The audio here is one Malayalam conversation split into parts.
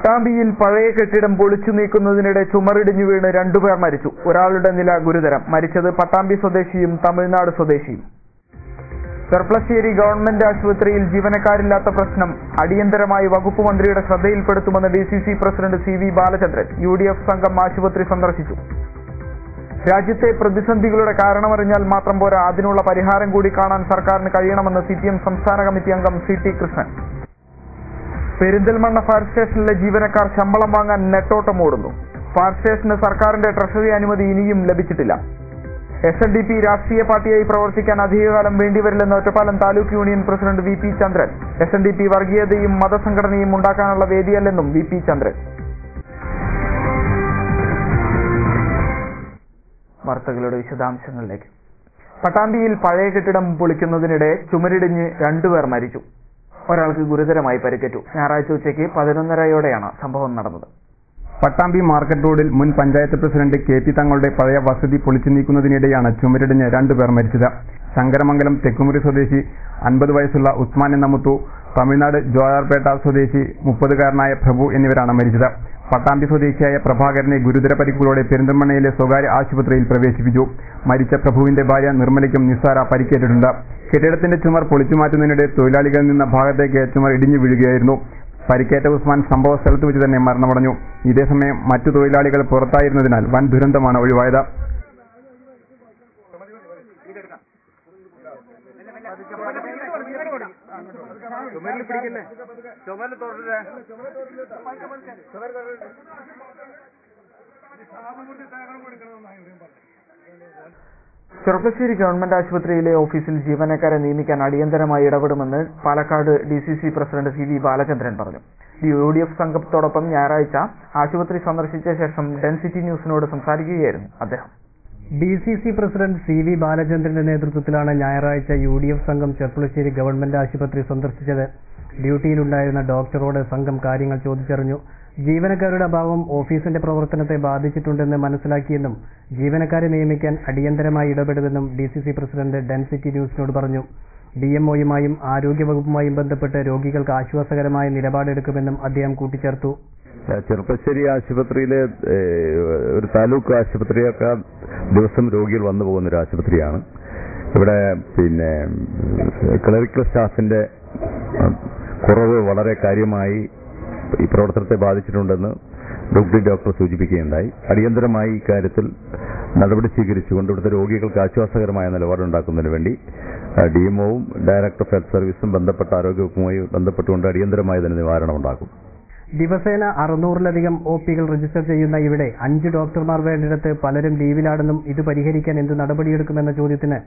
പട്ടാമ്പിയിൽ പഴയ കെട്ടിടം പൊളിച്ചു നീക്കുന്നതിനിടെ ചുമറിടിഞ്ഞു വീണ് രണ്ടുപേർ മരിച്ചു. ഒരാളുടെ നില ഗുരുതരം. മരിച്ചത് പട്ടാമ്പി സ്വദേശിയും തമിഴ്നാട് സ്വദേശിയും. ചെർപ്പളശ്ശേരി ഗവൺമെന്റ് ആശുപത്രിയിൽ ജീവനക്കാരില്ലാത്ത പ്രശ്നം അടിയന്തരമായി വകുപ്പ് മന്ത്രിയുടെ ശ്രദ്ധയിൽപ്പെടുത്തുമെന്ന് DCC president CV Balachandran. UDF സംഘം ആശുപത്രി സന്ദർശിച്ചു. രാജ്യത്തെ പ്രതിസന്ധികളുടെ കാരണമറിഞ്ഞാൽ മാത്രം പോരാ, അതിനുള്ള പരിഹാരം കൂടി കാണാൻ സർക്കാരിന് കഴിയണമെന്ന് CPM സംസ്ഥാന കമ്മിറ്റി അംഗം CT കൃഷ്ണൻ. പെരിന്തൽമണ്ണ ഫയർ സ്റ്റേഷനിലെ ജീവനക്കാർ ശമ്പളം വാങ്ങാൻ നെട്ടോട്ടം ഓടുന്നു. ഫയർ സ്റ്റേഷന് സർക്കാരിന്റെ ട്രഷറി അനുമതി ഇനിയും ലഭിച്ചിട്ടില്ല. SNDP രാഷ്ട്രീയ പാർട്ടിയായി പ്രവർത്തിക്കാൻ അധികകാലം വേണ്ടിവരില്ലെന്ന് Ottapalam taluk union president VP Chandran. SNDP വർഗീയതയും മതസംഘടനയും ഉണ്ടാക്കാനുള്ള വേദിയല്ലെന്നും VP ചന്ദ്രൻ. വാർത്തകളുടെ വിശദാംശങ്ങളിലേക്ക്. പട്ടാമ്പിയിൽ പഴയ കെട്ടിടം പൊളിക്കുന്നതിനിടെ ചുമരിടിഞ്ഞ് രണ്ടുപേർ മരിച്ചു. ഒരാൾക്ക് ഗുരുതരമായി പരിക്കേറ്റു. ഞായറാഴ്ച ഉച്ചയ്ക്ക് 11:30യോടെയാണ് സംഭവം നടന്നത്. പട്ടാമ്പി മാർക്കറ്റ് റോഡിൽ മുൻ പഞ്ചായത്ത് പ്രസിഡന്റ് KP തങ്ങളുടെ പഴയ വസതി പൊളിച്ചു നീക്കുന്നതിനിടെയാണ് ചുമരിടിഞ്ഞ് രണ്ടുപേർ മരിച്ചത്. ശങ്കരമംഗലം തെക്കുമുറി സ്വദേശി 50 വയസ്സുള്ള ഉസ്മാൻ എന്ന മുത്തു, തമിഴ്നാട് ജോയാർപേട്ട സ്വദേശി 30-കാരനായ പ്രഭു എന്നിവരാണ് മരിച്ചത്. പട്ടാമ്പി സ്വദേശിയായ പ്രഭാകരനെ ഗുരുതര പരിക്കുകളോടെ പെരിന്തൽമണ്ണയിലെ സ്വകാര്യ ആശുപത്രിയിൽ പ്രവേശിപ്പിച്ചു. മരിച്ച പ്രഭുവിന്റെ ഭാര്യ നിർമ്മലയ്ക്കും നിസ്സാര പരിക്കേറ്റിട്ടുണ്ട്. കെട്ടിടത്തിന്റെ ചുമർ പൊളിച്ചുമാറ്റുന്നതിനിടെ തൊഴിലാളികളിൽ നിന്ന ഭാഗത്തേക്ക് ചുമർ ഇടിഞ്ഞു വീഴുകയായിരുന്നു. പരിക്കേറ്റ ഉസ്മാൻ സംഭവ സ്ഥലത്ത് വെച്ച് തന്നെ മരണമടഞ്ഞു. ഇതേസമയം മറ്റു തൊഴിലാളികൾ പുറത്തായിരുന്നതിനാൽ വൻ ദുരന്തമാണ് ഒഴിവായത്. ചെർപ്പളശ്ശേരി ഗവൺമെന്റ് ആശുപത്രിയിലെ ഓഫീസിൽ ജീവനക്കാരെ നിയമിക്കാൻ അടിയന്തരമായി ഇടപെടുമെന്ന് Palakkad DCC president CV Balachandran പറഞ്ഞു. UDF സംഘത്തോടൊപ്പം ഞായറാഴ്ച ആശുപത്രി സന്ദർശിച്ച ശേഷം ഡെൻസിറ്റി ന്യൂസിനോട് സംസാരിക്കുകയായിരുന്നു അദ്ദേഹം. DCC പ്രസിഡന്റ് CV ബാലചന്ദ്രന്റെ നേതൃത്വത്തിലാണ് ഞായറാഴ്ച UDF സംഘം ചെർപ്പളശ്ശേരി ഗവൺമെന്റ് ആശുപത്രി സന്ദർശിച്ചത്. ഡ്യൂട്ടിയിലുണ്ടായിരുന്ന ഡോക്ടറോട് സംഘം കാര്യങ്ങൾ ചോദിച്ചറിഞ്ഞു. ജീവനക്കാരുടെ അഭാവം ഓഫീസിന്റെ പ്രവർത്തനത്തെ ബാധിച്ചിട്ടുണ്ടെന്ന് മനസ്സിലാക്കിയെന്നും ജീവനക്കാരെ നിയമിക്കാൻ അടിയന്തരമായി ഇടപെടുമെന്നും DCC പ്രസിഡന്റ് ഡെൻസിറ്റി ന്യൂസിനോട് പറഞ്ഞു. DMOയുമായും ആരോഗ്യവകുപ്പുമായും ബന്ധപ്പെട്ട് രോഗികൾക്ക് ആശ്വാസകരമായ നിലപാടെടുക്കുമെന്നും അദ്ദേഹം കൂട്ടിച്ചേർത്തു. ചെർപ്പളശ്ശേരി ആശുപത്രിയിലെ ഒരു താലൂക്ക് ആശുപത്രിയേക്കാൾ ദിവസം രോഗികൾ വന്നു പോകുന്ന ഒരു ആശുപത്രിയാണ്. ഇവിടെ ക്ലറിക്കൽ സ്റ്റാഫിന്റെ കുറവ് വളരെ കാര്യമായി ഈ പ്രവർത്തനത്തെ ബാധിച്ചിട്ടുണ്ടെന്ന് ഡോക്ടർ സൂചിപ്പിക്കുകയുണ്ടായി. അടിയന്തരമായി ഇക്കാര്യത്തിൽ നടപടി സ്വീകരിച്ചുകൊണ്ട് ഇവിടുത്തെ രോഗികൾക്ക് ആശ്വാസകരമായ നിലപാടുണ്ടാക്കുന്നതിന് വേണ്ടി DMOവും ഡയറക്ടർ ഓഫ് ഹെൽത്ത് സർവീസും ബന്ധപ്പെട്ട ആരോഗ്യവകുപ്പുമായി ബന്ധപ്പെട്ടുകൊണ്ട് അടിയന്തരമായി തന്നെ നിവാരണം ഉണ്ടാക്കും. ദിവസേന 600-ലധികം OPകൾ രജിസ്റ്റർ ചെയ്യുന്ന ഇവിടെ 5 ഡോക്ടർമാർ വേണ്ടിടത്ത് പലരും ലീവിലാണെന്നും ഇത് പരിഹരിക്കാൻ എന്ത് നടപടിയെടുക്കുമെന്ന ചോദ്യത്തിന്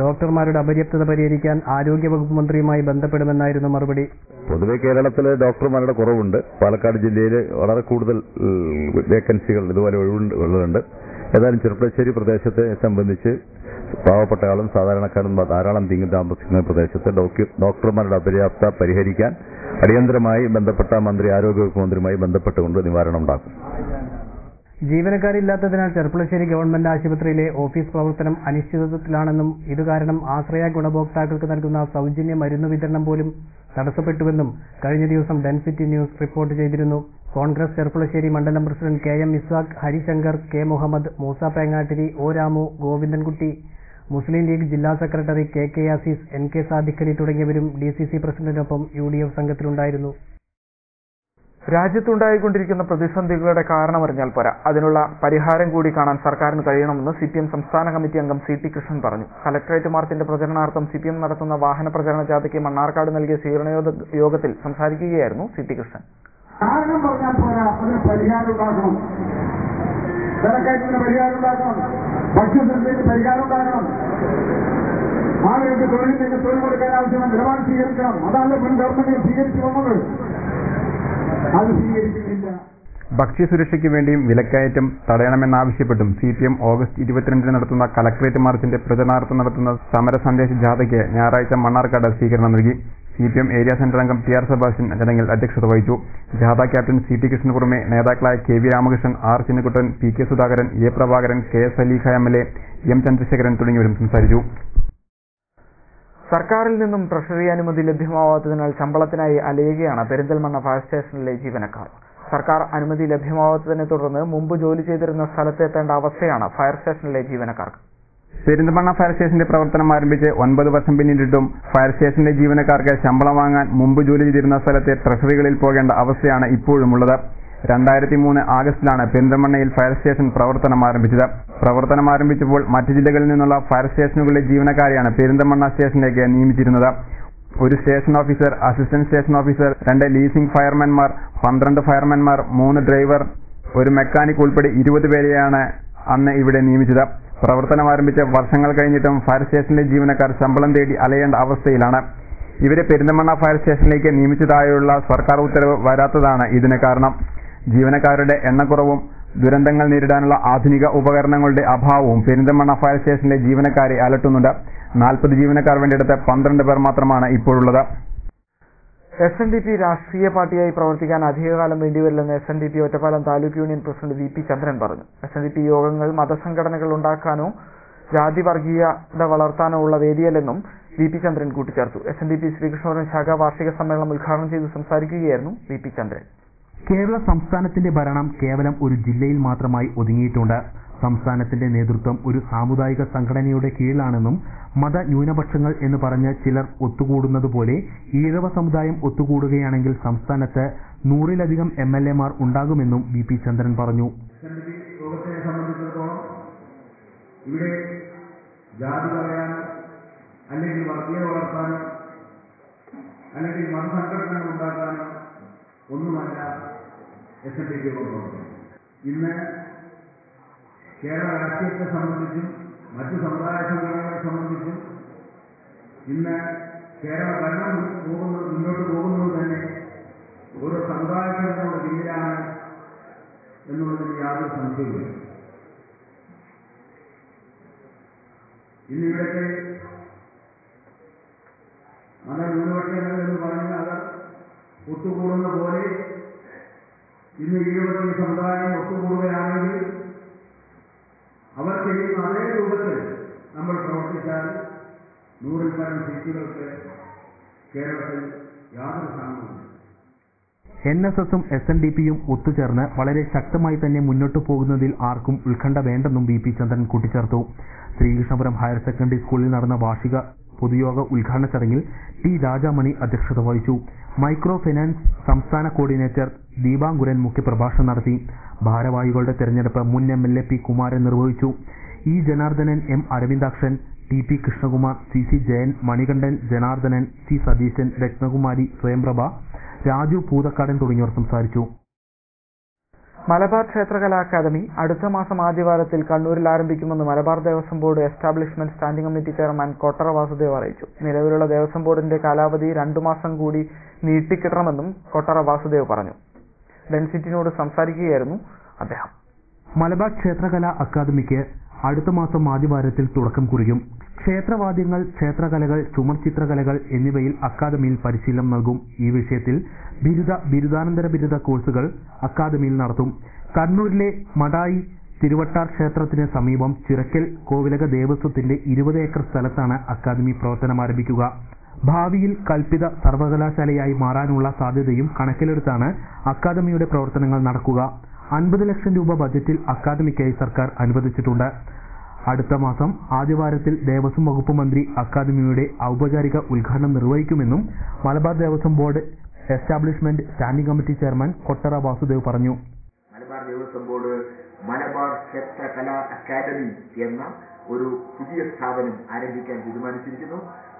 ഡോക്ടർമാരുടെ അപര്യാപ്തത പരിഹരിക്കാൻ ആരോഗ്യവകുപ്പ് മന്ത്രിയുമായി ബന്ധപ്പെടുമെന്നായിരുന്നു മറുപടി. പൊതുവെ കേരളത്തിലെ ഡോക്ടർമാരുടെ കുറവുണ്ട്. പാലക്കാട് ജില്ലയിൽ വളരെ കൂടുതൽ വേക്കൻസികൾ ഇതുപോലെ ഒഴിവുകളുണ്ട്. ഏതായാലും ചെർപ്പളശ്ശേരി പ്രദേശത്തെ സംബന്ധിച്ച് പാവപ്പെട്ട ആളും സാധാരണക്കാരും ധാരാളം തിങ്ങി താമസിക്കുന്ന പ്രദേശത്ത് ഡോക്ടർമാരുടെ അപര്യാപ്തത പരിഹരിക്കാൻ അടിയന്തരമായി ബന്ധപ്പെട്ട ആരോഗ്യവകുപ്പ് മന്ത്രിയുമായി ബന്ധപ്പെട്ടുകൊണ്ട് നിവാരണം ഉണ്ടാക്കും. ജീവനക്കാരില്ലാത്തതിനാൽ ചെർപ്പളശ്ശേരി ഗവൺമെന്റ് ആശുപത്രിയിലെ ഓഫീസ് പ്രവർത്തനം അനിശ്ചിതത്വത്തിലാണെന്നും ഇതുകാരണം ആശ്രയ ഗുണഭോക്താക്കൾക്ക് നൽകുന്ന സൗജന്യ മരുന്ന് വിതരണം പോലും തടസ്സപ്പെട്ടുവെന്നും കഴിഞ്ഞ ദിവസം ഡെൻസിറ്റി ന്യൂസ് റിപ്പോർട്ട് ചെയ്തിരുന്നു. കോൺഗ്രസ് ചെർപ്പളശ്ശേരി മണ്ഡലം president KM Ishaq, Harishankar, K Muhammad, Moosa Pengattiri, O Ramu, Govindankutty, Muslim League ജില്ലാ secretary KK Azeez, NK Sadiqali തുടങ്ങിയവരും DCC പ്രസിഡന്റിനൊപ്പം UDF സംഘത്തിലുണ്ടായിരുന്നു. രാജ്യത്തുണ്ടായിക്കൊണ്ടിരിക്കുന്ന പ്രതിസന്ധികളുടെ കാരണമറിഞ്ഞാൽ പോരാ, അതിനുള്ള പരിഹാരം കൂടി കാണാൻ സർക്കാരിന് കഴിയണമെന്ന് CPM സംസ്ഥാന കമ്മിറ്റി അംഗം CT കൃഷ്ണൻ പറഞ്ഞു. കലക്ടറേറ്റ് മാർച്ചിന്റെ പ്രചരണാർത്ഥം CPM നടത്തുന്ന വാഹന പ്രചരണ ജാഥയ്ക്ക് മണ്ണാർക്കാട് നൽകിയ സ്വീകരണ യോഗത്തിൽ സംസാരിക്കുകയായിരുന്നു CT കൃഷ്ണൻ. കാരണം പറഞ്ഞാൽ പോരാ, അതിന് പരിഹാരം ഉണ്ടാക്കണം. വിലക്കയറ്റത്തിന് പരിഹാരം ഉണ്ടാക്കണം. ഭക്ഷ്യസുരക്ഷയ്ക്ക് പരിഹാരം ഉണ്ടാക്കണം. ആളുകൾക്ക് തൊഴിലിലേക്ക് തൊഴിൽ കൊടുക്കാൻ ആവശ്യമായ നിലപാട് സ്വീകരിക്കണം. അതാണ് മുൻ ഗവൺമെന്റുകൾ സ്വീകരിച്ചു വന്നത്. അത് സ്വീകരിക്കുന്നില്ല. ഭക്ഷ്യസുരക്ഷയ്ക്ക് വേണ്ടിയും വിലക്കയറ്റം തടയണമെന്നാവശ്യപ്പെട്ടും CPM ഓഗസ്റ്റ് 22 നടത്തുന്ന കലക്ടറേറ്റ് മാർച്ചിന്റെ പ്രചരണാർത്ഥം നടത്തുന്ന സമര സന്ദേശ ജാഥയ്ക്ക് ഞായറാഴ്ച മണ്ണാർക്കാട് സ്വീകരണം നൽകി. CPM ഏരിയ സെന്റർ അംഗം TR സെബാസ്റ്റ്യൻ ചടങ്ങിൽ അധ്യക്ഷത വഹിച്ചു. ജാഥ ക്യാപ്റ്റൻ CT കൃഷ്ണന് പുറമെ നേതാക്കളായ KV Ramakrishnan, R Chinnakkuttan, PK Sudhakaran, A Prabhakaran, KS Saleekha MLA, M Chandrasekharan തുടങ്ങിയവരും സംസാരിച്ചു. സർക്കാരിൽ നിന്നും ട്രഷറി അനുമതി ലഭ്യമാവാത്തതിനാൽ ശമ്പളത്തിനായി അലയുകയാണ് പെരിന്തൽമണ്ണ ഫയർ സ്റ്റേഷനിലെ ജീവനക്കാർ. സർക്കാർ അനുമതി ലഭ്യമാവാത്തതിനെ തുടർന്ന് മുമ്പ് ജോലി ചെയ്തിരുന്ന സ്ഥലത്തെത്തേണ്ട അവസ്ഥയാണ് ഫയർ സ്റ്റേഷനിലെ ജീവനക്കാർക്ക്. പെരിന്തൽമണ്ണ ഫയർ സ്റ്റേഷന്റെ പ്രവർത്തനം ആരംഭിച്ച് 9 വർഷം പിന്നിട്ടിട്ടും ഫയർ സ്റ്റേഷനിലെ ജീവനക്കാർക്ക് ശമ്പളം വാങ്ങാൻ മുമ്പ് ജോലി ചെയ്തിരുന്ന സ്ഥലത്തെ ട്രഷറികളിൽ പോകേണ്ട അവസ്ഥയാണ് ഇപ്പോഴുമുള്ളത്. 2003 ആഗസ്റ്റിലാണ് പെരിന്തൽമണ്ണയിൽ ഫയർ സ്റ്റേഷൻ പ്രവർത്തനം ആരംഭിച്ചത്. പ്രവർത്തനം ആരംഭിച്ചപ്പോൾ മറ്റ് ജില്ലകളിൽ നിന്നുള്ള ഫയർ സ്റ്റേഷനുകളിലെ ജീവനക്കാരെയാണ് പെരിന്തൽമണ്ണ സ്റ്റേഷനിലേക്ക് നിയമിച്ചിരുന്നത്. ഒരു station officer, assistant station officer, 2 leasing ഫയർമാൻമാർ, 12 ഫയർമാൻമാർ, 3 ഡ്രൈവർ, ഒരു മെക്കാനിക് ഉൾപ്പെടെ 20 പേരെയാണ് അന്ന് ഇവിടെ നിയമിച്ചത്. പ്രവർത്തനം ആരംഭിച്ച് വർഷങ്ങൾ കഴിഞ്ഞിട്ടും ഫയർ സ്റ്റേഷനിലെ ജീവനക്കാർ ശമ്പളം തേടി അലയേണ്ട അവസ്ഥയിലാണ്. ഇവരെ പെരിന്തൽമണ്ണ ഫയർ സ്റ്റേഷനിലേക്ക് നിയമിച്ചതായുള്ള സർക്കാർ ഉത്തരവ് വരാത്തതാണ് ഇതിന് കാരണം. ജീവനക്കാരുടെ എണ്ണക്കുറവും ദുരന്തങ്ങൾ നേരിടാനുള്ള ആധുനിക ഉപകരണങ്ങളുടെ അഭാവവും പെരിന്തൽമണ്ണ ഫയർ സ്റ്റേഷനിലെ ജീവനക്കാരെ അലട്ടുന്നുണ്ട്. 40 ജീവനക്കാർ വേണ്ടിയെടുത്ത് 12 പേർ മാത്രമാണ് ഇപ്പോഴുള്ളത്. SNDP രാഷ്ട്രീയ പാർട്ടിയായി പ്രവർത്തിക്കാൻ അധികകാലം വേണ്ടിവരില്ലെന്ന് SNDP Ottapalam taluk union president VP ചന്ദ്രൻ പറഞ്ഞു. SNDP യോഗങ്ങൾ മതസംഘടനകൾ ഉണ്ടാക്കാനോ ജാതി വർഗീയത വളർത്താനോ ഉള്ള വേദിയല്ലെന്നും VP ചന്ദ്രൻ കൂട്ടിച്ചേർത്തു. SNDP ശ്രീകൃഷ്ണപുരം ശാഖ വാർഷിക സമ്മേളനം ഉദ്ഘാടനം ചെയ്ത് സംസാരിക്കുകയായിരുന്നു VP ചന്ദ്രൻ. കേരള സംസ്ഥാനത്തിന്റെ ഭരണം കേവലം ഒരു ജില്ലയിൽ മാത്രമായി ഒതുങ്ങിയിട്ടുണ്ട്. സംസ്ഥാനത്തിന്റെ നേതൃത്വം ഒരു സാമുദായിക സംഘടനയുടെ കീഴിലാണെന്നും മതന്യൂനപക്ഷങ്ങൾ എന്ന് പറഞ്ഞ് ചിലർ ഒത്തുകൂടുന്നതുപോലെ ഈഴവ സമുദായം ഒത്തുകൂടുകയാണെങ്കിൽ സംസ്ഥാനത്ത് 100-ലധികം MLA-മാർ ഉണ്ടാകുമെന്നും VP ചന്ദ്രൻ പറഞ്ഞു. യോഗത്തെ സംബന്ധിച്ചിടത്തോളം ഇവിടെ ജാതി പറയാനോ അല്ലെങ്കിൽ വർഗീയത വളർത്താനോ അല്ലെങ്കിൽ മതസംഘടനകൾ ഉണ്ടാക്കാനോ ഒന്നുമല്ല SNDP കൊണ്ടുപോകുന്നത്. ഇന്ന് കേരള രാഷ്ട്രീയത്തെ സംബന്ധിച്ചും മറ്റു സമുദായ സംഘടനകളെ സംബന്ധിച്ചും ഇന്ന് കേരള ഭരണം മുന്നോട്ട് പോകുന്നത് തന്നെ ഓരോ സമുദായങ്ങളുടെ കീഴിലാണ് എന്നുള്ളതിന് യാതൊരു സംശയവുമില്ല. ഇന്ന് ഇവിടുത്തെ മതന്യൂനപക്ഷങ്ങൾ എന്ന് പറഞ്ഞാൽ അത് ഒത്തുകൂടുന്ന പോലെ ഇന്ന് ഈഴവ സമുദായം ഒത്തുകൂടുകയാണെങ്കിൽ അവർ ചെയ്യുന്ന അതേ രൂപത്തിൽ നമ്മൾ പ്രവർത്തിച്ചാൽ 100-ൽ പരം സീറ്റുകൾക്ക് കേരളത്തിൽ യാതൊരു സാധ്യതയില്ല. NSSും SNDPയും ഒത്തുചേർന്ന് വളരെ ശക്തമായി തന്നെ മുന്നോട്ടു പോകുന്നതിൽ ആർക്കും ഉത്കണ്ഠ വേണ്ടെന്നും VP ചന്ദ്രൻ കൂട്ടിച്ചേർത്തു. ശ്രീകൃഷ്ണപുരം ഹയർ സെക്കൻഡറി സ്കൂളിൽ നടന്ന വാർഷിക പൊതുയോഗ ഉദ്ഘാടന ചടങ്ങിൽ T രാജാമണി അധ്യക്ഷത വഹിച്ചു. മൈക്രോ ഫൈനാൻസ് സംസ്ഥാന കോർഡിനേറ്റർ ദീപാങ്കുരൻ മുഖ്യപ്രഭാഷണം നടത്തി. ഭാരവാഹികളുടെ തെരഞ്ഞെടുപ്പ് മുൻ MLA P കുമാരൻ നിർവഹിച്ചു. E Janardhanan, M Aravindakshan, TP Krishnakumar, CC Jayan, Manikandan, Janardhanan, C Satheesan, Ratnakumari, Swayamprabha, Raju പൂതക്കാടൻ തുടങ്ങിയവർ സംസാരിച്ചു. മലബാർ ക്ഷേത്രകലാ അക്കാദമി അടുത്ത മാസം ആദ്യവാരത്തിൽ കണ്ണൂരിൽ ആരംഭിക്കുമെന്ന് Malabar Devaswom board establishment standing committee chairman Kottara Vasudev അറിയിച്ചു. നിലവിലുള്ള ദേവസ്വം ബോർഡിന്റെ കാലാവധി 2 മാസം കൂടി നീട്ടിക്കിട്ടണമെന്നും കൊട്ടറ വാസുദേവ് പറഞ്ഞു. ഡെൻസിറ്റിനോട് സംസാരിക്കുകയായിരുന്നു അദ്ദേഹം. മലബാർ ക്ഷേത്രകലാ അക്കാദമിക്ക് അടുത്ത മാസം ആദ്യവാരത്തിൽ തുടക്കം കുറിക്കും. ക്ഷേത്രവാദ്യങ്ങൾ, ക്ഷേത്രകലകൾ, ചുമർചിത്രകലകൾ എന്നിവയിൽ അക്കാദമിയിൽ പരിശീലനം നൽകും. ഈ വിഷയത്തിൽ ബിരുദാനന്തര ബിരുദ കോഴ്സുകൾ അക്കാദമിയിൽ നടത്തും. കണ്ണൂരിലെ മടായി തിരുവട്ടാർ ക്ഷേത്രത്തിന് സമീപം ചിറക്കൽ കോവിലക ദേവസ്വത്തിന്റെ 20 ഏക്കർ സ്ഥലത്താണ് അക്കാദമി പ്രവർത്തനം ആരംഭിക്കുക. ഭാവിയിൽ കൽപ്പിത സർവകലാശാലയായി മാറാനുള്ള സാധ്യതയും കണക്കിലെടുത്താണ് അക്കാദമിയുടെ പ്രവർത്തനങ്ങൾ നടക്കുക. 50 ലക്ഷം രൂപ ബജറ്റിൽ അക്കാദമിക്കായി സർക്കാർ അനുവദിച്ചിട്ടുണ്ട്. അടുത്ത മാസം ആദ്യവാരത്തിൽ ദേവസ്വം വകുപ്പ് മന്ത്രി അക്കാദമിയുടെ ഔപചാരിക ഉദ്ഘാടനം നിർവഹിക്കുമെന്നും Malabar Devaswom board establishment standing committee chairman Kottara Vasudev പറഞ്ഞു. മലബാർ ദേവസ്വം ബോർഡ് മലബാർ ക്ഷേത്രകലാ അക്കാദമി എന്ന ഒരു പുതിയ സ്ഥാപനം ആരംഭിക്കാൻ തീരുമാനിച്ചിരിക്കുന്നു.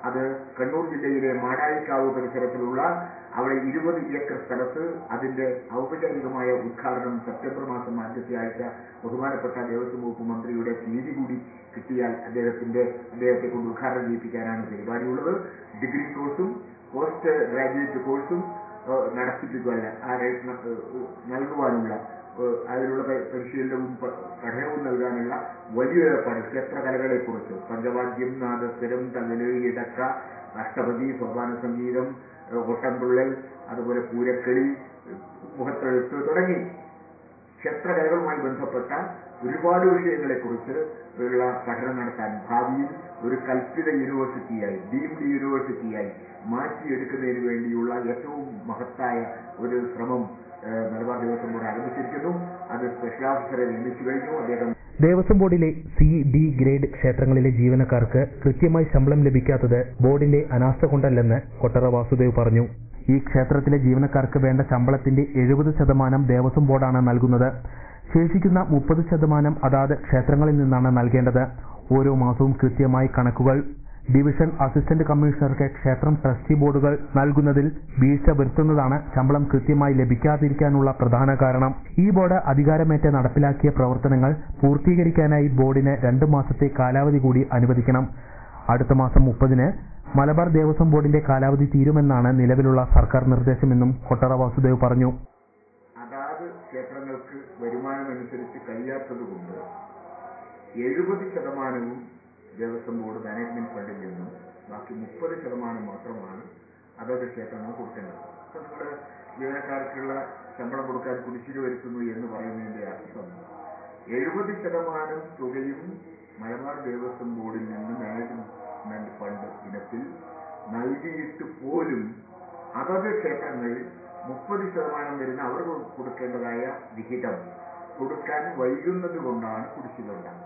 അത് കണ്ണൂർ ജില്ലയിലെ മാടായിക്കാവ് പരിസരത്തിലുള്ള അവിടെ 20 ഏക്കർ സ്ഥലത്ത് അതിന്റെ ഔപചാരികമായ ഉദ്ഘാടനം സെപ്റ്റംബർ മാസം ആദ്യത്തെ ആഴ്ച ബഹുമാനപ്പെട്ട ദേവസ്വം വകുപ്പ് മന്ത്രിയുടെ തീയതി കൂടി കിട്ടിയാൽ അദ്ദേഹത്തെ കൊണ്ട് ഉദ്ഘാടനം ചെയ്യിപ്പിക്കാനാണ് പരിപാടിയുള്ളത്. ഡിഗ്രി കോഴ്സും പോസ്റ്റ് ഗ്രാജുവേറ്റ് കോഴ്സും നൽകുവാനുള്ള അതിലുള്ള പരിശീലനവും പഠനവും നൽകാനുള്ള വലിയ ഏർപ്പാട് ക്ഷേത്രകലകളെക്കുറിച്ച് പഞ്ചവാദ്യം, നാദസ്വരം, തകല്, ഇടക്ക, അഷ്ടപതി, സോപാന സംഗീതം, ഓട്ടംതുള്ളൽ, അതുപോലെ പൂരക്കളി, മുഖത്തെഴുത്ത് തുടങ്ങി ക്ഷേത്രകലകളുമായി ബന്ധപ്പെട്ട ഒരുപാട് വിഷയങ്ങളെക്കുറിച്ച് ഉള്ള പഠനം നടത്താൻ ഭാവിയിൽ ഒരു കൽപ്പിത യൂണിവേഴ്സിറ്റിയായി, ഡീംഡ് യൂണിവേഴ്സിറ്റിയായി മാറ്റിയെടുക്കുന്നതിന് വേണ്ടിയുള്ള ഏറ്റവും മഹത്തായ ഒരു ശ്രമം മലബാർ ദേവസ്വം ബോർഡ് ആരംഭിച്ചിരിക്കുന്നു. അത് സ്പെഷ്യൽ ഓഫീസറെ നിയമിച്ചു കഴിഞ്ഞു. അദ്ദേഹം ദേവസ്വം ബോർഡിലെ C-D ഗ്രേഡ് ക്ഷേത്രങ്ങളിലെ ജീവനക്കാർക്ക് കൃത്യമായി ശമ്പളം ലഭിക്കാത്തത് ബോർഡിന്റെ അനാസ്ഥ കൊണ്ടല്ലെന്ന് കൊട്ടറ വാസുദേവ് പറഞ്ഞു. ഈ ക്ഷേത്രത്തിലെ ജീവനക്കാർക്ക് വേണ്ട ശമ്പളത്തിന്റെ 70% ദേവസ്വം ബോർഡാണ് നൽകുന്നത്. ശേഷിക്കുന്ന 30% അതാത് ക്ഷേത്രങ്ങളിൽ നിന്നാണ് നൽകേണ്ടത്. ഓരോ മാസവും കൃത്യമായി കണക്കുകൾ ഡിവിഷൻ അസിസ്റ്റന്റ് കമ്മീഷണർക്ക് ക്ഷേത്രം ട്രസ്റ്റി ബോർഡുകൾ നൽകുന്നതിൽ വീഴ്ച വരുത്തുന്നതാണ് ശമ്പളം കൃത്യമായി ലഭിക്കാതിരിക്കാനുള്ള പ്രധാന കാരണം. ഈ ബോർഡ് അധികാരമേറ്റ് നടപ്പിലാക്കിയ പ്രവർത്തനങ്ങൾ പൂർത്തീകരിക്കാനായി ബോർഡിന് 2 മാസത്തെ കാലാവധി കൂടി അനുവദിക്കണം. അടുത്ത മാസം 30-ന് മലബാർ ദേവസ്വം ബോർഡിന്റെ കാലാവധി തീരുമെന്നാണ് നിലവിലുള്ള സർക്കാർ നിർദ്ദേശമെന്നും കൊട്ടറ വാസുദേവ് പറഞ്ഞു. അതാത് ക്ഷേത്രങ്ങൾക്ക് വരുമാനമനുസരിച്ച് കഴിയാത്തതുകൊണ്ട് 70% ദേവസ്വം ബോർഡ് മാനേജ്മെന്റ് ഫണ്ടിൽ നിന്നും ബാക്കി 30% മാത്രമാണ് അതത് ക്ഷേത്രങ്ങൾ കൊടുക്കേണ്ടത്. അപ്പം നമ്മുടെ ജീവനക്കാർക്കുള്ള ശമ്പളം കൊടുക്കാൻ കുടിശ്ശിക വരുത്തുന്നു എന്ന് പറയുന്നതിന്റെ അർത്ഥം 70% തുകയും മലബാർ ദേവസ്വം ബോർഡിൽ നിന്ന് മാനേജ്മെന്റ് ഫണ്ട് ഇനത്തിൽ നൽകിയിട്ട് പോലും അതത് ക്ഷേത്രങ്ങൾ 30% വരുന്ന അവർ കൊടുക്കേണ്ടതായ വിഹിതം കൊടുക്കാൻ വൈകുന്നത് കൊണ്ടാണ് കുടിശ്ശിക ഉണ്ടാകുന്നത്.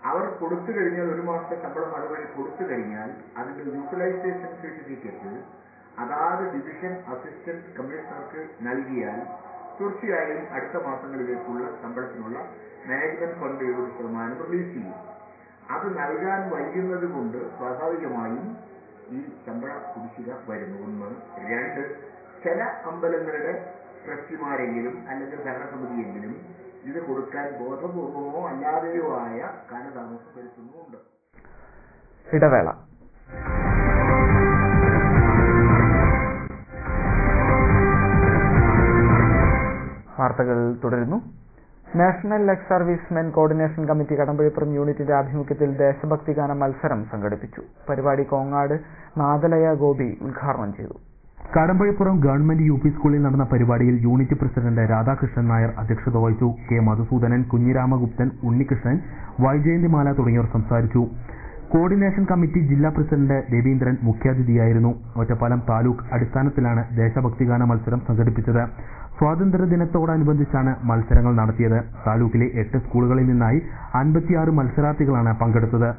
അവർ കൊടുത്തു കഴിഞ്ഞാൽ 1 മാസത്തെ ശമ്പളം അതുവഴി കൊടുത്തു കഴിഞ്ഞാൽ അതിന്റെ യൂട്ടിലൈസേഷൻ സർട്ടിഫിക്കറ്റ് അതാത് ഡിവിഷൻ അസിസ്റ്റന്റ് കമ്മീഷണർക്ക് നൽകിയാൽ തീർച്ചയായും അടുത്ത മാസങ്ങളിലേക്കുള്ള ശമ്പളത്തിനുള്ള മാനേജ്മെന്റ് ഫണ്ട് 70% റിലീസ് ചെയ്യും. അത് നൽകാൻ വൈകുന്നത് കൊണ്ട് സ്വാഭാവികമായും ഈ ശമ്പള കുടിശ്ശിക വരുന്നു. 1. 2, ചില അമ്പലങ്ങളുടെ ട്രസ്റ്റിമാരെങ്കിലും അല്ലെങ്കിൽ ഭരണസമിതിയെങ്കിലും ഇത് കൊടുക്കാൻ ബോധപൂർവമോ അല്ലാതെയോ ആയ കാലതാമസം വരുത്തുന്നുമുണ്ട്. ഇടവേള. വാർത്തകൾ തുടരുന്നു. National ex servicemen coordination committee Kadambazhippuram യൂണിറ്റിന്റെ ആഭിമുഖ്യത്തിൽ ദേശഭക്തി ഗാന മത്സരം സംഘടിപ്പിച്ചു. പരിപാടി കോങ്ങാട് നാദലയ ഗോപി ഉദ്ഘാടനം ചെയ്തു. കടമ്പഴിപ്പുറം ഗവൺമെന്റ് UP സ്കൂളിൽ നടന്ന പരിപാടിയിൽ യൂണിറ്റ് പ്രസിഡന്റ് രാധാകൃഷ്ണൻ നായർ അധ്യക്ഷത വഹിച്ചു. K. മധുസൂദനൻ, കുഞ്ഞിരാമഗുപ്തൻ, ഉണ്ണികൃഷ്ണൻ, വൈജയന്തിമാല തുടങ്ങിയവർ സംസാരിച്ചു. കോർഡിനേഷൻ കമ്മിറ്റി ജില്ലാ പ്രസിഡന്റ് രവീന്ദ്രൻ മുഖ്യാതിഥിയായിരുന്നു. ഒറ്റപ്പാലം താലൂക്ക് അടിസ്ഥാനത്തിലാണ് ദേശഭക്തിഗാന മത്സരം സംഘടിപ്പിച്ചത്. സ്വാതന്ത്ര്യദിനത്തോടനുബന്ധിച്ചാണ് മത്സരങ്ങൾ നടത്തിയത്. താലൂക്കിലെ 8 സ്കൂളുകളിൽ നിന്നായി 56 മത്സരാർത്ഥികളാണ് പങ്കെടുത്തത്.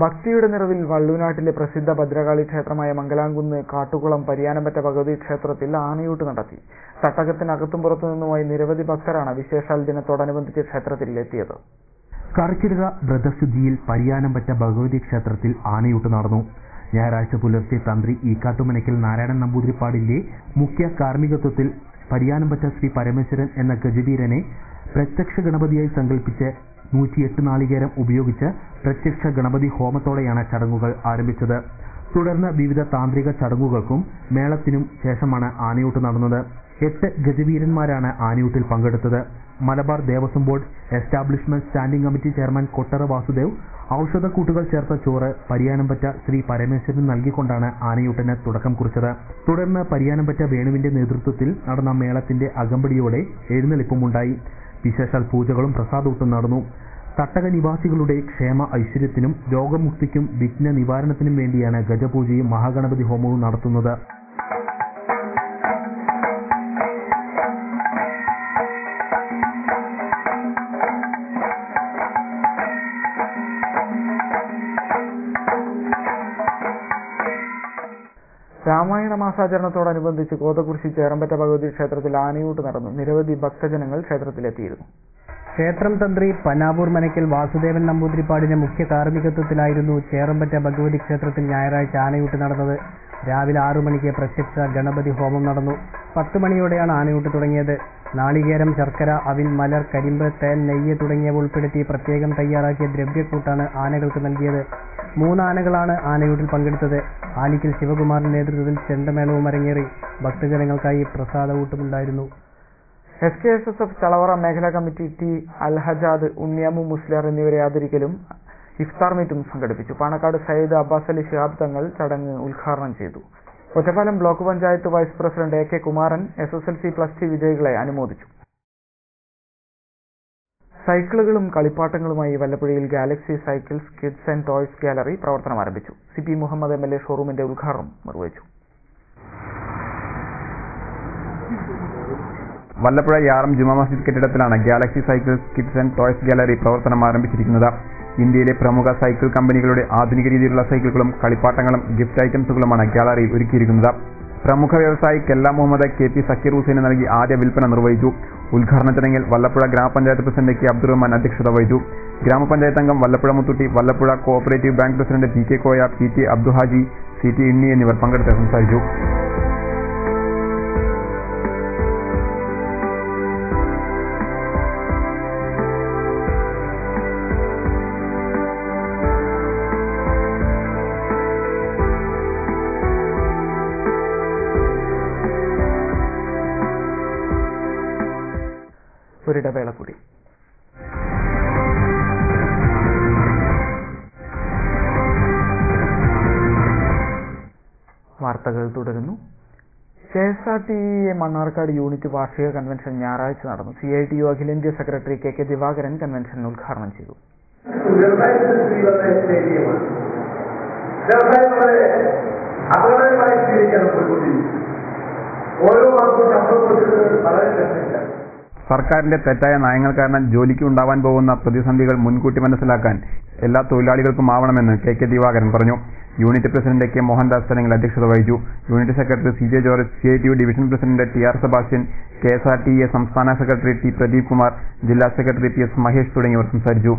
ഭക്തിയുടെ നിറവിൽ വള്ളൂനാട്ടിലെ പ്രസിദ്ധ ഭദ്രകാളി ക്ഷേത്രമായ മംഗലാംകുന്ന് കാട്ടുകുളം പരിയാനംപറ്റ ഭഗവതി ക്ഷേത്രത്തിൽ ആനയൂട്ട് നടത്തി. തട്ടകത്തിനകത്തും പുറത്തുനിന്നുമായി നിരവധി ഭക്തരാണ് വിശേഷാൽ ദിനത്തോടനുബന്ധിച്ച് ക്ഷേത്രത്തിൽ എത്തിയത്. കർക്കിടക വ്രതശുദ്ധിയിൽ പരിയാനംപറ്റ ഭഗവതി ക്ഷേത്രത്തിൽ ആനയൂട്ട് നടന്നു. ഞായറാഴ്ച പുലർച്ചെ തന്ത്രി ഈക്കാട്ടുമനയ്ക്കൽ നാരായണൻ നമ്പൂതിരിപ്പാടിന്റെ മുഖ്യ കാർമ്മികത്വത്തിൽ പരിയാനംപറ്റ ശ്രീ പരമേശ്വരൻ എന്ന ഗജവീരനെ പ്രത്യക്ഷ ഗണപതിയായി സങ്കല്പിച്ച് 108 നാളികേരം ഉപയോഗിച്ച് പ്രത്യക്ഷ ഗണപതി ഹോമത്തോടെയാണ് ചടങ്ങുകൾ ആരംഭിച്ചത്. തുടർന്ന് വിവിധ താന്ത്രിക ചടങ്ങുകൾക്കും മേളത്തിനും ശേഷമാണ് ആനയൂട്ട് നടന്നത്. 8 ഗജവീരന്മാരാണ് ആനയൂട്ടിൽ പങ്കെടുത്തത്. Malabar Devaswom board establishment standing committee chairman Kottara Vasudev ഔഷധക്കൂട്ടുകൾ ചേർത്ത ചോറ് പരിയാനംപറ്റ ശ്രീ പരമേശ്വരന് നൽകിക്കൊണ്ടാണ് ആനയൂട്ടിന് തുടക്കം കുറിച്ചത്. തുടർന്ന് പരിയാനംപറ്റ വേണുവിന്റെ നേതൃത്വത്തിൽ നടന്ന മേളത്തിന്റെ അകമ്പടിയോടെ എഴുന്നള്ളിപ്പുമുണ്ടായി. വിശേഷാൽ പൂജകളും പ്രസാദൂട്ടും നടന്നു. തട്ടക നിവാസികളുടെ ക്ഷേമ ഐശ്വര്യത്തിനും രോഗമുക്തിക്കും വിഘ്ന നിവാരണത്തിനും വേണ്ടിയാണ് ഗജപൂജയും മഹാഗണപതി ഹോമവും നടത്തുന്നത്. രാമായണ മാസാചരണത്തോടനുബന്ധിച്ച് കോതകുരിശി ചേറമ്പറ്റ ഭഗവതി ക്ഷേത്രത്തിൽ ആനയൂട്ട് നടന്നു. നിരവധി ഭക്തജനങ്ങൾ ക്ഷേത്രത്തിലെത്തിയിരുന്നു. ക്ഷേത്രം തന്ത്രി പനാവൂർ മനയ്ക്കൽ വാസുദേവൻ നമ്പൂതിരിപ്പാടിന്റെ മുഖ്യ കാർമ്മികത്വത്തിലായിരുന്നു ചേറമ്പറ്റ ഭഗവതി ക്ഷേത്രത്തിൽ ഞായറാഴ്ച ആനയൂട്ട് നടന്നത്. രാവിലെ 6 മണിക്ക് പ്രത്യക്ഷ ഗണപതി ഹോമം നടന്നു. 10 മണിയോടെയാണ് ആനയൂട്ട് തുടങ്ങിയത്. നാളികേരം, ശർക്കര, അവിൽ, മലർ, കരിമ്പ്, തേൻ, നെയ്യ് തുടങ്ങിയവ ഉൾപ്പെടുത്തി പ്രത്യേകം തയ്യാറാക്കിയ ദ്രവ്യക്കൂട്ടാണ് ആനകൾക്ക് നൽകിയത്. 3 ആനകളാണ് ആനയൂട്ടിൽ പങ്കെടുത്തത്. ആലിക്കൽ ശിവകുമാറിന്റെ നേതൃത്വത്തിൽ ചെണ്ടമേളവും അരങ്ങേറി. ഭക്തജനങ്ങൾക്കായി പ്രസാദകൂട്ടുമുണ്ടായിരുന്നു. SKSSF ചളവറ മേഖലാ കമ്മിറ്റി ടി അൽഹജാദ്, ഉണ്ണിയാമു മുസ്ലിയാർ എന്നിവരെ ആദരിക്കലും ഇഫ്താർ മീറ്റും സംഘടിപ്പിച്ചു. പാണക്കാട് സയ്യിദ് അബ്ബാസ് അലി ശിഹാബ് തങ്ങൾ ചടങ്ങ് ഉദ്ഘാടനം ചെയ്തു. Ottapalam block panchayat vice president AK Kumaran SSLC +2 വിജയികളെ അനുമോദിച്ചു. സൈക്കിളുകളും കളിപ്പാട്ടങ്ങളുമായി വല്ലപ്പുഴയിൽ Galaxy cycles kids and toys gallery പ്രവർത്തനം ആരംഭിച്ചു. CP മുഹമ്മദ് MLA ഷോറൂമിന്റെ ഉദ്ഘാടനം നിർവഹിച്ചു. വല്ലപ്പുഴ യാറം ജുമാ മസ്ജിദ് കെട്ടിടത്തിലാണ് Galaxy cycles kids and toys gallery പ്രവർത്തനം ആരംഭിച്ചിരിക്കുന്നത്. ഇന്ത്യയിലെ പ്രമുഖ സൈക്കിൾ കമ്പനികളുടെ ആധുനിക രീതിയിലുള്ള സൈക്കിളുകളും കളിപ്പാട്ടങ്ങളും ഗിഫ്റ്റ് ഐറ്റംസുകളുമാണ് ഗാലറിയിൽ ഒരുക്കിയിരിക്കുന്നത്. പ്രമുഖ വ്യവസായി കെല്ല മുഹമ്മദ് KP സക്കീർ ഹുസൈന് നൽകി ആദ്യ വിൽപ്പന നിർവഹിച്ചു. ഉദ്ഘാടന ചടങ്ങിൽ വല്ലപ്പുഴ ഗ്രാമപഞ്ചായത്ത് പ്രസിഡന്റ് K അബ്ദുറഹ്മാൻ അധ്യക്ഷത വഹിച്ചു. ഗ്രാമപഞ്ചായത്ത് അംഗം Vallappuzha Muthutty, Vallappuzha cooperative bank president PK Koya, PT Abduhaji, CT Inni എന്നിവർ പങ്കെടുത്ത് സംസാരിച്ചു. ഒരിടവേള കൂടി. വാർത്തകൾ തുടരുന്നു. KSRTE മണ്ണാർക്കാട് യൂണിറ്റ് വാർഷിക കൺവെൻഷൻ ഞായറാഴ്ച നടന്നു. CITU അഖിലേന്ത്യാ സെക്രട്ടറി KK ദിവാകരൻ കൺവെൻഷൻ ഉദ്ഘാടനം ചെയ്തു. സർക്കാരിന്റെ തെറ്റായ നയങ്ങൾ കാരണം ജോലിക്ക് ഉണ്ടാവാൻ പോകുന്ന പ്രതിസന്ധികൾ മുൻകൂട്ടി മനസ്സിലാക്കാൻ എല്ലാ തൊഴിലാളികൾക്കും ആവണമെന്ന് KK ദിവാകരൻ പറഞ്ഞു. യൂണിറ്റ് പ്രസിഡന്റ് K മോഹൻദാസ് ചടങ്ങിൽ അധ്യക്ഷത വഹിച്ചു. Unit secretary CJ George, CITU division president TR Sebastian, KSRTE സംസ്ഥാന സെക്രട്ടറി T പ്രദീപ് കുമാർ, ജില്ലാ സെക്രട്ടറി PS മഹേഷ് തുടങ്ങിയവർ സംസാരിച്ചു.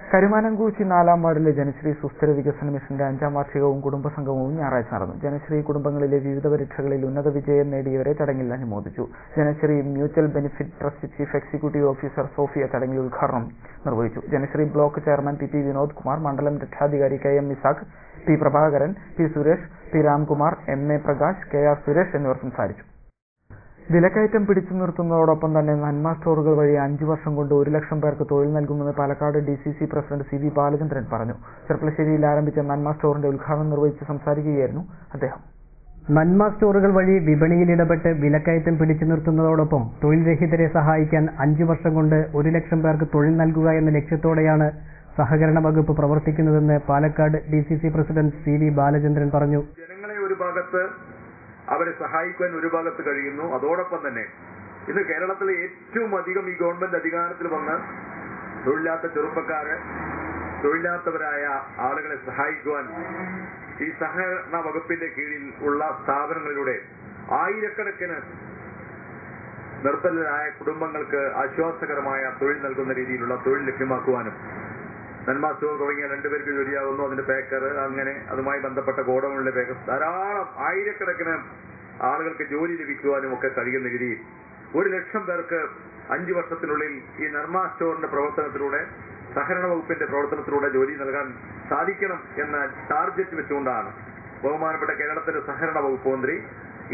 കരുമാനംകൂച്ചി 4-ാം വാർഡിലെ ജനശ്രീ സുസ്ഥിര വികസന മിഷന്റെ 5-ാം വാർഷികവും കുടുംബസംഗമവും ഞായറാഴ്ച നടന്നു. ജനശ്രീ കുടുംബങ്ങളിലെ വിവിധ പരീക്ഷകളിൽ ഉന്നത വിജയം നേടിയവരെ ചടങ്ങിൽ അനുമോദിച്ചു. Janashree mutual benefit trust chief executive officer Sophia ചടങ്ങിൽ ഉദ്ഘാടനം നിർവഹിച്ചു. Janashree block chairman PP Vinod Kumar, മണ്ഡലം രക്ഷാധികാരി KM Isaac, P Prabhakaran, P Suresh, P Ramkumar, MA Prakash, KR Suresh എന്നിവർ സംസാരിച്ചു. വിലക്കയറ്റം പിടിച്ചു നിർത്തുന്നതോടൊപ്പം തന്നെ നന്മ സ്റ്റോറുകൾ വഴി 5 വർഷം കൊണ്ട് 1 ലക്ഷം പേർക്ക് തൊഴിൽ നൽകുമെന്ന് Palakkad DCC president CV Balachandran പറഞ്ഞു. ചെർപ്പളശ്ശേരിയിൽ ആരംഭിച്ച നന്മ സ്റ്റോറിന്റെ ഉദ്ഘാടനം നിർവഹിച്ച് സംസാരിക്കുകയായിരുന്നു അദ്ദേഹം. നന്മ സ്റ്റോറുകൾ വഴി വിപണിയിൽ ഇടപെട്ട് വിലക്കയറ്റം പിടിച്ചു നിർത്തുന്നതോടൊപ്പം തൊഴിൽ രഹിതരെ സഹായിക്കാൻ 5 വർഷം കൊണ്ട് 1 ലക്ഷം പേർക്ക് തൊഴിൽ നൽകുക എന്ന ലക്ഷ്യത്തോടെയാണ് സഹകരണ വകുപ്പ് പ്രവർത്തിക്കുന്നതെന്ന് Palakkad DCC president CV Balachandran പറഞ്ഞു. ജനങ്ങളെ ഒരു ഭാഗത്ത് അവരെ സഹായിക്കാൻ ഒരു ഭാഗത്ത് കഴിയുന്നു. അതോടൊപ്പം തന്നെ ഇന്ന് കേരളത്തിലെ ഏറ്റവും അധികം ഈ ഗവൺമെന്റ് അധികാരത്തിൽ വന്ന് തൊഴിലില്ലാത്ത ചെറുപ്പക്കാര്, തൊഴിലില്ലാത്തവരായ ആളുകളെ സഹായിക്കുവാൻ ഈ സഹകരണ വകുപ്പിന്റെ കീഴിൽ ഉള്ള സ്ഥാപനങ്ങളിലൂടെ ആയിരക്കണക്കിന് നിർത്തലായ കുടുംബങ്ങൾക്ക് ആശ്വാസകരമായ തൊഴിൽ നൽകുന്ന രീതിയിലുള്ള തൊഴിൽ ലഭ്യമാക്കുവാനും നന്മ സ്റ്റോർ തുടങ്ങിയ 2 പേർക്ക് ജോലിയാകുന്നു. അതിന്റെ പേക്കർ, അങ്ങനെ അതുമായി ബന്ധപ്പെട്ട ഗോഡൌണിലെ പേക്കർ, ധാരാളം ആയിരക്കണക്കിന് ആളുകൾക്ക് ജോലി ലഭിക്കുവാനും ഒക്കെ കഴിയുന്ന രീതിയിൽ 1 ലക്ഷം പേർക്ക് 5 വർഷത്തിനുള്ളിൽ ഈ നന്മ സ്റ്റോറിന്റെ പ്രവർത്തനത്തിലൂടെ, സഹകരണ വകുപ്പിന്റെ പ്രവർത്തനത്തിലൂടെ ജോലി നൽകാൻ സാധിക്കണം എന്ന ടാർഗറ്റ് വെച്ചുകൊണ്ടാണ് ബഹുമാനപ്പെട്ട കേരളത്തിലെ സഹകരണ വകുപ്പ് മന്ത്രി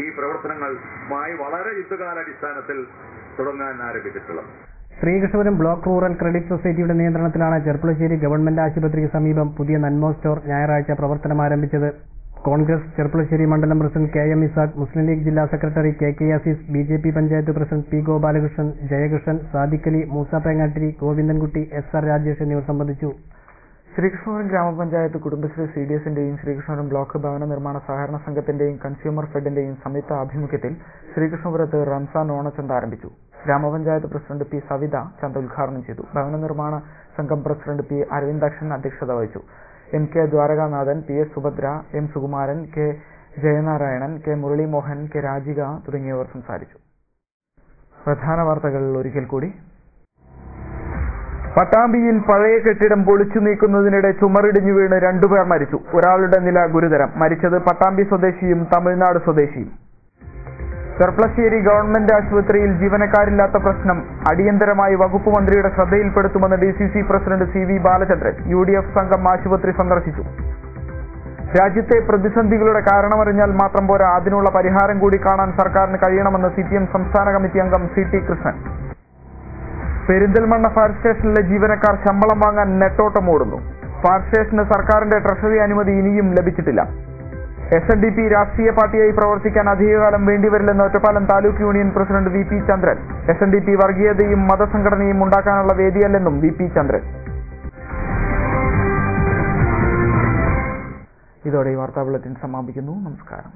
ഈ പ്രവർത്തനങ്ങളുമായി വളരെ യുദ്ധകാലാടിസ്ഥാനത്തിൽ തുടങ്ങാൻ ആരംഭിച്ചിട്ടുള്ളത്. ശ്രീകൃഷ്ണപുരം ബ്ലോക്ക് റൂറൽ ക്രെഡിറ്റ് സൊസൈറ്റിയുടെ നിയന്ത്രണത്തിലാണ് ചെർപ്പളശ്ശേരി ഗവൺമെന്റ് ആശുപത്രിക്ക് സമീപം പുതിയ നന്മ സ്റ്റോർ ഞായറാഴ്ച പ്രവർത്തനം ആരംഭിച്ചത്. കോൺഗ്രസ് ചെർപ്പളശ്ശേരി മണ്ഡലം പ്രസിഡന്റ് KM ഇസാഖ്, മുസ്ലിം ലീഗ് ജില്ലാ secretary KK Azeez, BJP panchayat president P Gopalakrishnan, Jayakrishnan, Sadiq Ali, Moosa Pengattiri, Govindankutty, SR Rajesh എന്നിവർ സംബന്ധിച്ചു. ശ്രീകൃഷ്ണപുരം ഗ്രാമപഞ്ചായത്ത് കുടുംബശ്രീ CDSന്റെയും ശ്രീകൃഷ്ണപുരം ബ്ലോക്ക് ഭവന നിർമ്മാണ സഹകരണ സംഘത്തിന്റെയും കൺസ്യൂമർ ഫെഡിന്റെയും സംയുക്ത ആഭിമുഖ്യത്തിൽ ശ്രീകൃഷ്ണപുരത്ത് റംസാൻ ഓണച്ചന്ത ആരംഭിച്ചു. ഗ്രാമപഞ്ചായത്ത് പ്രസിഡന്റ് P സവിത ചന്ത ഉദ്ഘാടനം ചെയ്തു. ഭവന നിർമ്മാണ സംഘം പ്രസിഡന്റ് P അരവിന്ദാക്ഷൻ അധ്യക്ഷത വഹിച്ചു. MK Dwarakanathan, PS Subhadra, M Sukumaran, K Jayanarayanan, K Muralimohan, K Rajika തുടങ്ങിയവർ സംസാരിച്ചു. പ്രധാന വാർത്തകൾ ഒരിക്കൽ കൂടി. പട്ടാമ്പിയിൽ പഴയ കെട്ടിടം പൊളിച്ചു നീക്കുന്നതിനിടെ ചുമറിടിഞ്ഞു വീണ് 2 പേർ മരിച്ചു. ഒരാളുടെ നില ഗുരുതരം. മരിച്ചത് പട്ടാമ്പി സ്വദേശിയും തമിഴ്നാട് സ്വദേശിയും. ചെർപ്പളശ്ശേരി ഗവൺമെന്റ് ആശുപത്രിയിൽ ജീവനക്കാരില്ലാത്ത പ്രശ്നം അടിയന്തരമായി വകുപ്പ് മന്ത്രിയുടെ ശ്രദ്ധയിൽപ്പെടുത്തുമെന്ന് DCC president CV Balachandran. UDF സംഘം ആശുപത്രി സന്ദർശിച്ചു. രാജ്യത്തെ പ്രതിസന്ധികളുടെ കാരണമറിഞ്ഞാൽ മാത്രം പോരാ, അതിനുള്ള പരിഹാരം കൂടി കാണാൻ സർക്കാരിന് കഴിയണമെന്ന് CPM സംസ്ഥാന കമ്മിറ്റി അംഗം CT കൃഷ്ണൻ. പെരിന്തൽമണ്ണ ഫയർ സ്റ്റേഷനിലെ ജീവനക്കാർ ശമ്പളം വാങ്ങാൻ നെട്ടോട്ടം ഓടുന്നു. ഫയർ സ്റ്റേഷന് സർക്കാരിന്റെ ട്രഷറി അനുമതി ഇനിയും ലഭിച്ചിട്ടില്ല. SNDP രാഷ്ട്രീയ പാർട്ടിയായി പ്രവർത്തിക്കാൻ അധികകാലം വേണ്ടിവരില്ലെന്ന് Ottapalam taluk union president VP Chandran. SNDP വർഗീയതയും മതസംഘടനയും ഉണ്ടാക്കാനുള്ള വേദിയല്ലെന്നും VP ചന്ദ്രൻ. ഇതോടെ ഈ വാർത്താ ബുള്ളറ്റിൻ സമാപിക്കുന്നു. നമസ്കാരം.